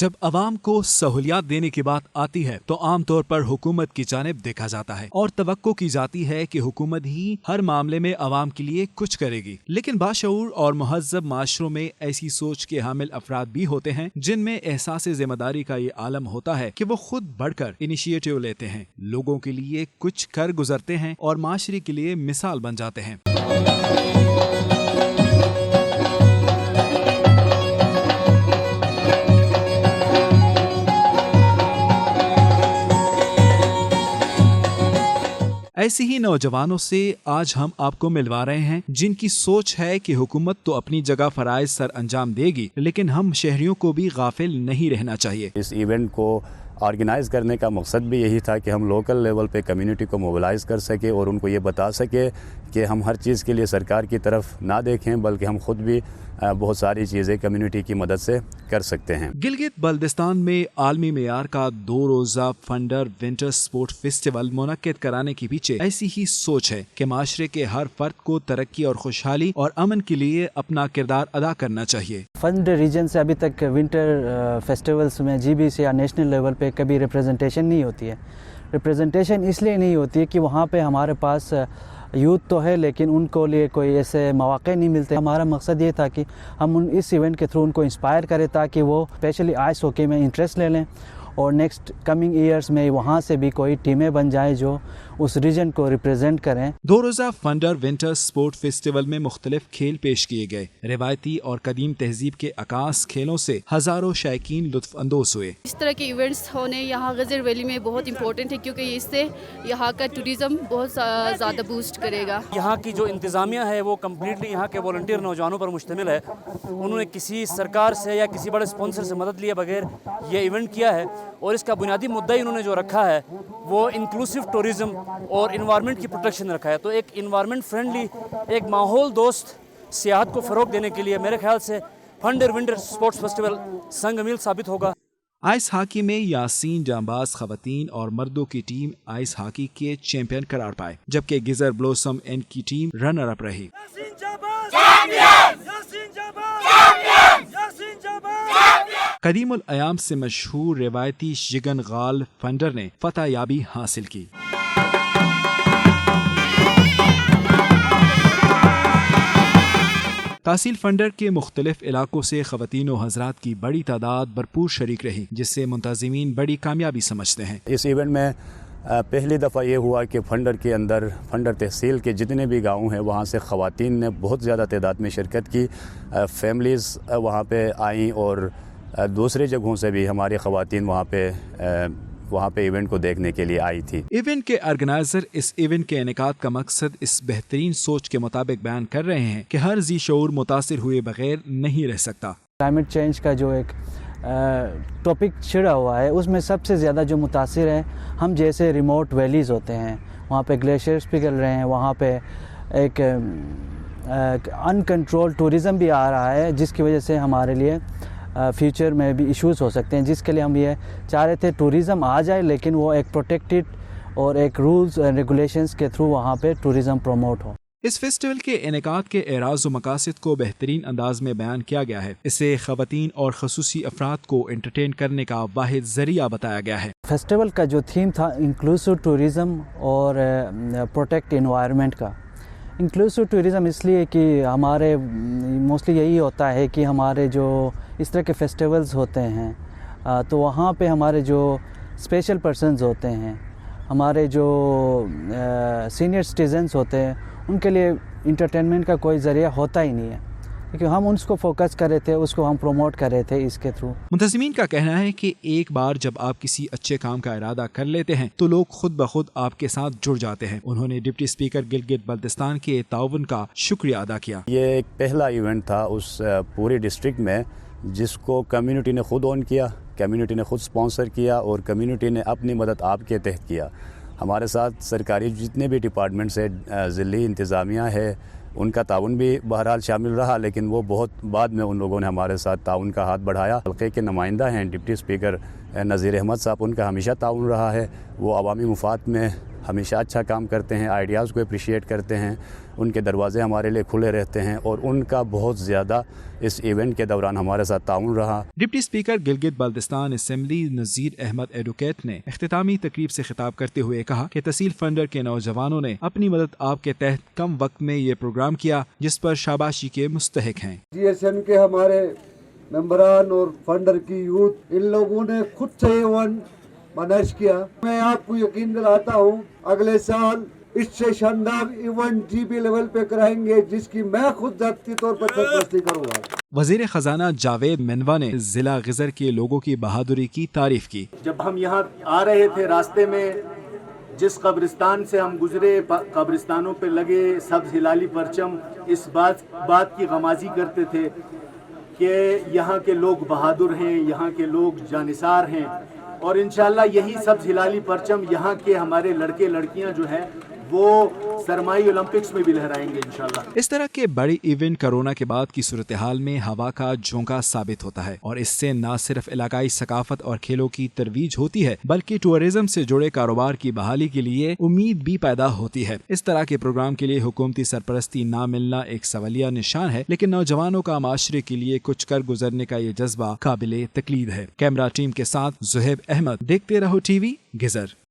जब आवाम को सहूलियात देने की बात आती है तो आम तौर पर हुकूमत की जानिब देखा जाता है और तवक्को की जाती है कि हुकूमत ही हर मामले में आवाम के लिए कुछ करेगी। लेकिन बाशऊर और मुहज़्ज़ब माशरों में ऐसी सोच के हामिल अफराद भी होते हैं जिनमें एहसास जिम्मेदारी का ये आलम होता है कि वो खुद बढ़कर इनिशिएटिव लेते हैं, लोगों के लिए कुछ कर गुजरते हैं और माशरे के लिए मिसाल बन जाते हैं। ऐसे ही नौजवानों से आज हम आपको मिलवा रहे हैं जिनकी सोच है कि हुकूमत तो अपनी जगह फराइज सर अंजाम देगी, लेकिन हम शहरियों को भी गाफिल नहीं रहना चाहिए। इस इवेंट को ऑर्गेनाइज़ करने का मकसद भी यही था कि हम लोकल लेवल पे कम्युनिटी को मोबिलाइज़ कर सके और उनको ये बता सके कि हम हर चीज़ के लिए सरकार की तरफ ना देखें, बल्कि हम खुद भी बहुत सारी चीज़ें कम्युनिटी की मदद से कर सकते हैं। गिलगित बल्दिस्तान में आलमी मेयार का 2 रोज़ा फंडर विंटर स्पोर्ट फेस्टिवल मुनक्किद कराने के पीछे ऐसी ही सोच है कि माशरे के हर फर्द को तरक्की और खुशहाली और अमन के लिए अपना किरदार अदा करना चाहिए। फंड रीजन से अभी तक विंटर फेस्टिवल्स में GBC या नेशनल लेवल पे कभी रिप्रेजेंटेशन नहीं होती है। रिप्रेजेंटेशन इसलिए नहीं होती है कि वहाँ पे हमारे पास यूथ तो है लेकिन उनको लिए कोई ऐसे मौके नहीं मिलते। हमारा मकसद ये था कि हम इस इवेंट के थ्रू उनको इंस्पायर करें ताकि वो स्पेशली आइस हॉकी में इंटरेस्ट ले लें और नेक्स्ट कमिंग ईयर्स में वहाँ से भी कोई टीमें बन जाए जो उस रीजन को रिप्रेजेंट करें। 2 रोज़ा फंडर विंटर स्पोर्ट फेस्टिवल में मुख्तलिफ खेल पेश किए गए। रिवायती और कदीम तहजीब के अकास खेलों से हजारों शायकीन लुत्फ अंदोज हुए। इस तरह के इवेंट्स होने यहाँ गजर वैली में बहुत इंपॉर्टेंट है क्योंकि इससे यहाँ का टूरिज्म बहुत ज़्यादा बूस्ट करेगा। यहाँ की जो इंतज़ामिया है वो कम्प्लीटली यहाँ के वॉलंटियर नौजवानों पर मुश्तमिल है। उन्होंने किसी सरकार से या किसी बड़े स्पॉन्सर से मदद लिए बगैर ये इवेंट किया है और इसका बुनियादी मुद्दा ही उन्होंने जो रखा है वो इंक्लूसिव टूरिज्म और इन्वायरमेंट की प्रोटेक्शन रखा है। तो एक इन्वायरमेंट फ्रेंडली, एक माहौल दोस्त सियाहत को फ़रोग देने के लिए मेरे ख्याल से फंडर विंटर स्पोर्ट्स फेस्टिवल संग मील साबित होगा। आइस हॉकी में यासीन जांबाज खवातीन और मर्दों की टीम आइस हॉकी के चैंपियन करार पाए, जबकि गिजर ब्लॉसम एंड की टीम रनर अप रही। कदीमुल अयाम से मशहूर रिवायती शिगन गाल फंडर ने फतह याबी हासिल की। तहसील फंडर के मुख्तलिफ इलाकों से खवातीन व हजरात की बड़ी तादाद भरपूर शरीक रही, जिससे मुंतज़िमीन बड़ी कामयाबी समझते हैं। इस इवेंट में पहली दफ़ा ये हुआ कि फंडर के अंदर फंडर तहसील के जितने भी गांव हैं वहाँ से ख़वातीन ने बहुत ज़्यादा तादाद में शिरकत की। फैमिलीज़ वहाँ पे आईं और दूसरी जगहों से भी हमारी ख़वातीन वहाँ पे इवेंट को देखने के लिए आई थी। इवेंट के ऑर्गेनाइजर इस इवेंट के इनेकाद का मकसद इस बेहतरीन सोच के मुताबिक बयान कर रहे हैं कि हर जी शऊर मुतासिर हुए बगैर नहीं रह सकता। क्लाइमेट चेंज का जो एक टॉपिक छिड़ा हुआ है उसमें सबसे ज़्यादा जो मुतासिर है हम जैसे रिमोट वैलीज़ होते हैं, वहाँ पे ग्लेशियर्स पिघल रहे हैं, वहाँ पे एक अनकंट्रोल टूरिज़म भी आ रहा है जिसकी वजह से हमारे लिए फ्यूचर में भी इश्यूज़ हो सकते हैं, जिसके लिए हम ये चाह रहे थे टूरिज़म आ जाए लेकिन वो एक प्रोटेक्टेड और एक रूल्स एंड रेगुलेशंस के थ्रू वहाँ पे टूरिज़म प्रमोट हो। इस फेस्टिवल के इनेकाद के एराज़ व मकासद को बेहतरीन अंदाज में बयान किया गया है। इसे ख़वातीन और ख़ुसूसी अफराद को एंटरटेन करने का वाहिद ज़रिया बताया गया है। फेस्टिवल का जो थीम था इंक्लूसिव टूरिज़म और प्रोटेक्ट इन्वायरमेंट का। इंक्लूसिव टूरिज़म इसलिए कि हमारे मोस्टली यही होता है कि हमारे जो इस तरह के फेस्टिवल्स होते हैं तो वहाँ पे हमारे जो स्पेशल पर्सन्स होते हैं, हमारे जो सीनियर सिटीजन्स होते हैं, उनके लिए इंटरटेनमेंट का कोई ज़रिया होता ही नहीं है, क्योंकि हम उसको फोकस कर रहे थे, उसको हम प्रमोट कर रहे थे इसके थ्रू। मुंतज़िमीन का कहना है कि एक बार जब आप किसी अच्छे काम का इरादा कर लेते हैं तो लोग खुद ब खुद आपके साथ जुड़ जाते हैं। उन्होंने डिप्टी स्पीकर गिलगित बल्तिस्तान के ताउन का शुक्रिया अदा किया। ये एक पहला इवेंट था उस पूरी डिस्ट्रिक्ट में जिसको कम्युनिटी ने खुद ऑन किया, कम्युनिटी ने खुद स्पॉन्सर किया और कम्युनिटी ने अपनी मदद आपके तहत किया। हमारे साथ सरकारी जितने भी डिपार्टमेंट्स है, ज़िली इंतज़ामिया है, उनका ताउन भी बहरहाल शामिल रहा, लेकिन वो बहुत बाद में उन लोगों ने हमारे साथ ताउन का हाथ बढ़ाया। हल्के के नुमाइंदा हैं डिप्टी स्पीकर नज़ीर अहमद साहब, उनका हमेशा ताउन रहा है। वो अवामी मुफाद में ہمیشہ اچھا کام کرتے ہیں, آئیڈیاز کو اپریشیٹ کرتے ہیں, ان کے دروازے ہمارے لیے کھلے رہتے ہیں اور ان کا بہت زیادہ اس ایونٹ کے دوران ہمارے ساتھ تعاون رہا. Deputy speaker Gilgit Baltistan assembly Nazir Ahmed advocate نے اختتامی تقریب سے خطاب کرتے ہوئے کہا کہ تحصیل فنڈر کے نوجوانوں نے اپنی مدد آپ کے تحت کم وقت میں یہ پروگرام کیا جس پر شاباشی کے مستحق ہیں. جی ایس ایم کے ہمارے ممبران اور فنڈر کی یوتھ, ان لوگوں نے خود سے ایونٹ مینیج کیا. میں آپ کو یقین دلاتا ہوں اگلے سال اس سے شاندار ایونٹ جی بی لیول پہ کرائیں گے جس کی میں خود ذاتی طور پر سرپرستی کروں گا. وزیر خزانہ جاوید منوا نے ضلع غزر کے لوگوں کی بہادری کی تعریف کی. جب ہم یہاں آ رہے تھے راستے میں جس قبرستان سے ہم گزرے, قبرستانوں پہ لگے سبز ہلالی پرچم اس بات کی غمازی کرتے تھے کہ یہاں کے لوگ بہادر ہیں, یہاں کے لوگ جانثار ہیں, اور انشاءاللہ یہی سبز ہلالی پرچم یہاں کے ہمارے لڑکے لڑکیاں جو ہیں وہ سرمائی اولمپکس میں بھی لہرائیں گے انشاءاللہ. اس طرح کے بڑے ایونٹ کرونا کے بعد کی صورتحال میں ہوا کا جھونکا ثابت ہوتا ہے اور اس سے نہ صرف علاقائی ثقافت اور کھیلوں کی ترویج ہوتی ہے بلکہ ٹورزم سے جڑے کاروبار کی بحالی کے لیے امید بھی پیدا ہوتی ہے. اس طرح کے پروگرام کے لیے حکومتی سرپرستی نہ ملنا ایک سوالیہ نشان ہے, لیکن نوجوانوں کا معاشرے کے لیے کچھ کر گزرنے کا یہ جذبہ قابل تقلید ہے. کیمرہ ٹیم کے ساتھ زہیب احمد, دیکھتے رہو ٹی وی گزر.